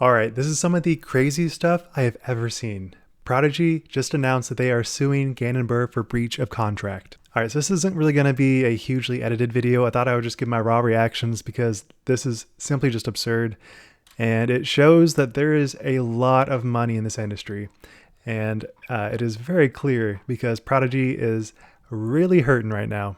All right, this is some of the craziest stuff I have ever seen. Prodigy just announced that they are suing Gannon Buhr for breach of contract. All right, so this isn't really going to be a hugely edited video. I thought I would just give my raw reactions because this is simply just absurd. And it shows that there is a lot of money in this industry. And it is very clear because Prodigy is really hurting right now.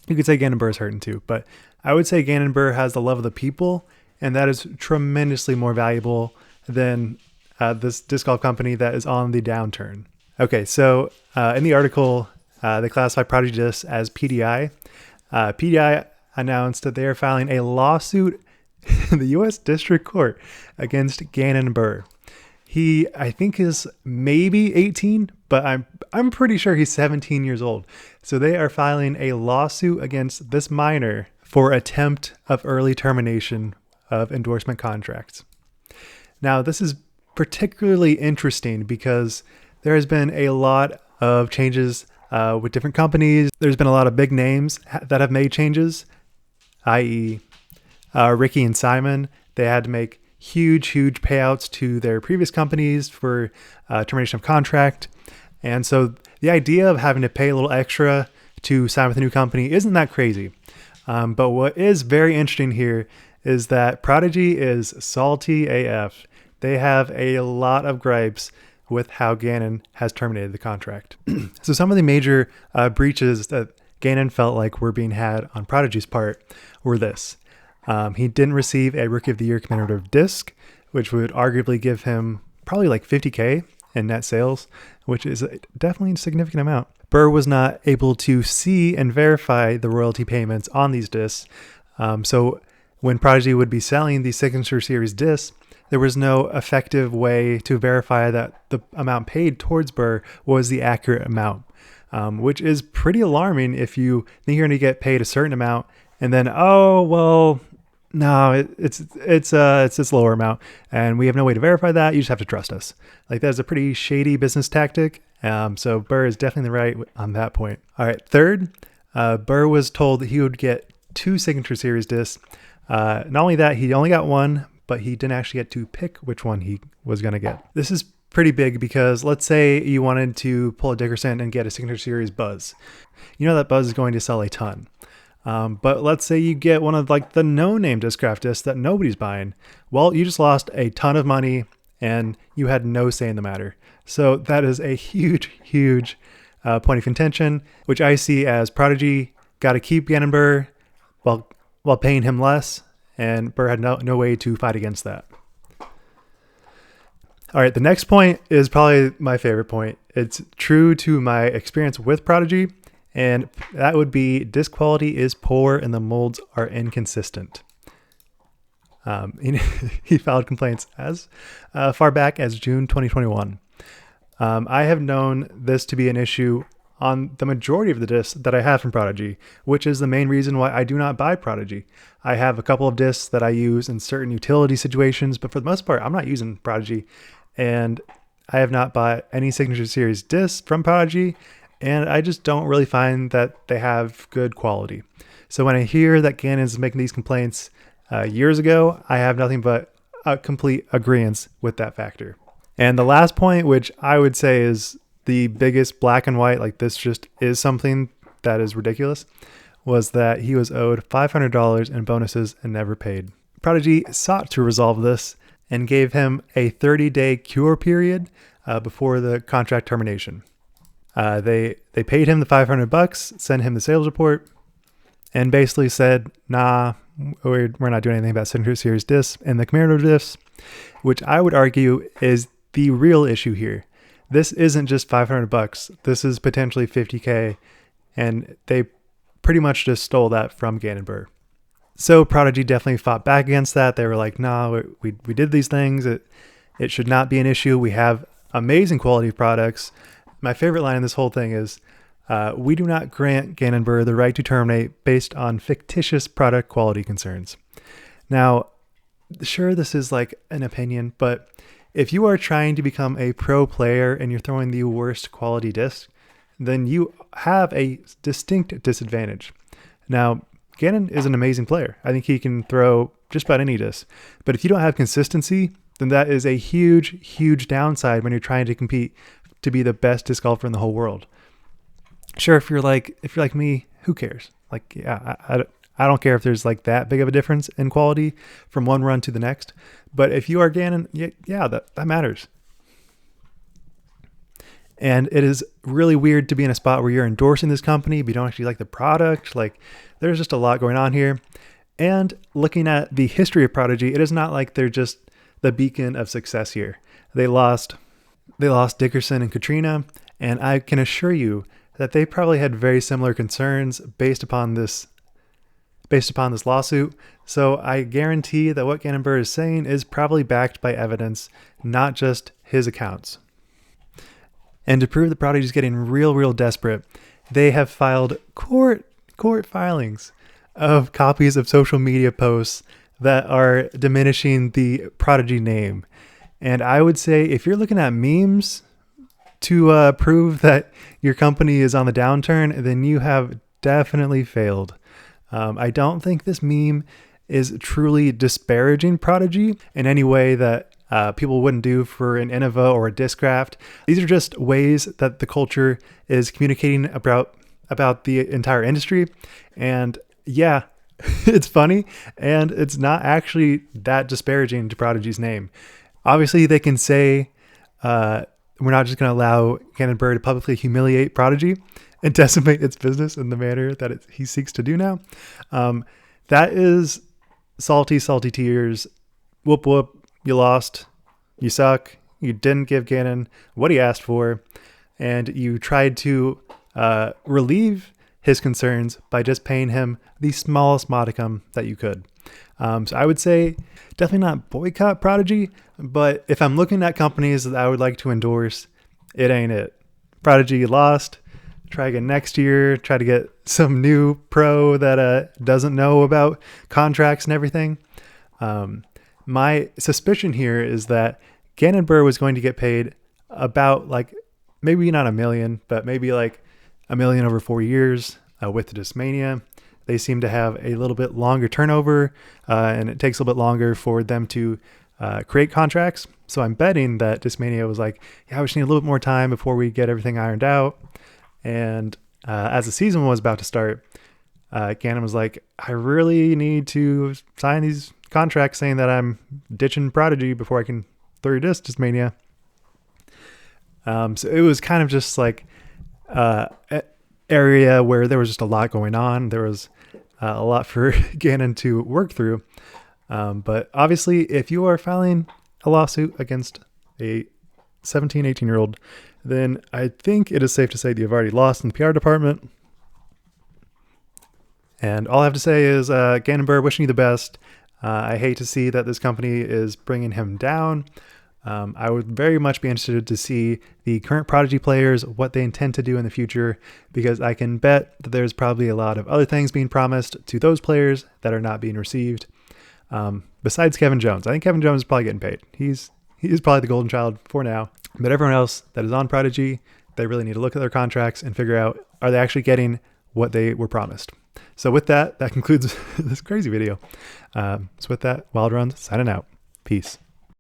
You could say Gannon Buhr is hurting too, but I would say Gannon Buhr has the love of the people, and that is tremendously more valuable than this disc golf company that is on the downturn. Okay, so in the article, they classify Prodigy discs as PDI. PDI announced that they are filing a lawsuit in the U.S. District Court against Gannon Buhr. He, I think, is maybe 18, but I'm pretty sure he's 17 years old. So they are filing a lawsuit against this minor for attempt of early termination of endorsement contracts. Now, this is particularly interesting because there has been a lot of changes with different companies. There's been a lot of big names that have made changes, i.e. Ricky and Simon. They had to make huge payouts to their previous companies for termination of contract. And so the idea of having to pay a little extra to sign with a new company isn't that crazy. But what is very interesting here is that Prodigy is salty AF. They have a lot of gripes with how Gannon has terminated the contract. So some of the major breaches that Gannon felt like were being had on Prodigy's part were this. He didn't receive a Rookie of the Year commemorative disc, which would arguably give him probably like $50K in net sales, which is definitely a significant amount. Buhr was not able to see and verify the royalty payments on these discs. So when Prodigy would be selling the Signature Series discs, there was no effective way to verify that the amount paid towards Buhr was the accurate amount, which is pretty alarming if you think you're going to get paid a certain amount and then, oh, well, no, it's this lower amount, and we have no way to verify that. You just have to trust us. Like, that's a pretty shady business tactic. So Buhr is definitely right on that point. All right, third, Buhr was told that he would get 2 Signature Series discs. Not only that, he only got one, but he didn't actually get to pick which one he was going to get. This is pretty big because let's say you wanted to pull a Dickerson and get a Signature Series Buzz. You know that Buzz is going to sell a ton. But let's say you get one of like the no-name Discraft discs that nobody's buying. Well, you just lost a ton of money and you had no say in the matter. So that is a huge point of contention, which I see as Prodigy got to keep Gannon Buhr while paying him less, and Buhr had no way to fight against that. All right, the next point is probably my favorite point. It's true to my experience with Prodigy, and that would be disc quality is poor and the molds are inconsistent. He filed complaints as far back as June 2021. I have known this to be an issue on the majority of the discs that I have from Prodigy, which is the main reason why I do not buy Prodigy. I have a couple of discs that I use in certain utility situations, but for the most part, I'm not using Prodigy. And I have not bought any Signature Series discs from Prodigy, and I just don't really find that they have good quality. So when I hear that Gannon is making these complaints years ago, I have nothing but a complete agreement with that factor. And the last point, which I would say is the biggest black and white, like this just is something that is ridiculous, was that he was owed $500 in bonuses and never paid. Prodigy sought to resolve this and gave him a 30-day cure period before the contract termination. They paid him the $500, sent him the sales report, and basically said, nah, we're not doing anything about Signature Series discs and the commemorative discs, which I would argue is the real issue here. This isn't just $500. This is potentially $50K, and they pretty much just stole that from Gannon Buhr. So Prodigy definitely fought back against that. They were like, nah, we did these things. It should not be an issue. We have amazing quality products. My favorite line in this whole thing is, we do not grant Gannon Buhr the right to terminate based on fictitious product quality concerns. Now, sure, this is like an opinion, but if you are trying to become a pro player and you're throwing the worst quality disc, then you have a distinct disadvantage. Now, Gannon is an amazing player. I think he can throw just about any disc. But if you don't have consistency, then that is a huge, huge downside when you're trying to compete to be the best disc golfer in the whole world. Sure, if you're like me, who cares? Like, yeah, I don't care if there's like that big of a difference in quality from one run to the next. But if you are Gannon, yeah, that matters. And it is really weird to be in a spot where you're endorsing this company, but you don't actually like the product. Like, there's just a lot going on here. And looking at the history of Prodigy, it is not like they're just the beacon of success here. They lost Dickerson and Katrina, and I can assure you that they probably had very similar concerns based upon this lawsuit. So I guarantee that what Gannon Buhr is saying is probably backed by evidence, not just his accounts. And to prove that Prodigy is getting real desperate, they have filed court filings of copies of social media posts that are diminishing the Prodigy name. And I would say if you're looking at memes to prove that your company is on the downturn, then you have definitely failed. I don't think this meme is truly disparaging Prodigy in any way that people wouldn't do for an Innova or a Discraft. These are just ways that the culture is communicating about the entire industry. And yeah, it's funny, and it's not actually that disparaging to Prodigy's name. Obviously, they can say, we're not just going to allow Gannon Buhr to publicly humiliate Prodigy and decimate its business in the manner that he seeks to do now. That is salty tears. Whoop, whoop. You lost. You suck. You didn't give Gannon what he asked for. And you tried to relieve his concerns by just paying him the smallest modicum that you could. So I would say definitely not boycott Prodigy, but if I'm looking at companies that I would like to endorse, it ain't it. Prodigy lost. Try again next year. Try to get some new pro that doesn't know about contracts and everything. My suspicion here is that Gannon Buhr was going to get paid about like, maybe not $1 million, but maybe like $1 million over 4 years with the Discmania. They seem to have a little bit longer turnover, and it takes a little bit longer for them to create contracts. So I'm betting that Discmania was like, yeah, we just need a little bit more time before we get everything ironed out. And as the season was about to start, Gannon was like, I really need to sign these contracts saying that I'm ditching Prodigy before I can throw your Discmania. So it was kind of just like area where there was just a lot going on. There was a lot for Gannon to work through. But obviously, if you are filing a lawsuit against a 17, 18-year-old, then I think it is safe to say that you've already lost in the PR department. And all I have to say is, Gannon Buhr, wishing you the best. I hate to see that this company is bringing him down. I would very much be interested to see the current Prodigy players, what they intend to do in the future, because I can bet that there's probably a lot of other things being promised to those players that are not being received. Besides Kevin Jones. I think Kevin Jones is probably getting paid. He's probably the golden child for now. But everyone else that is on Prodigy, they really need to look at their contracts and figure out, are they actually getting what they were promised? So with that concludes this crazy video. So with that, Wild Runs signing out. Peace.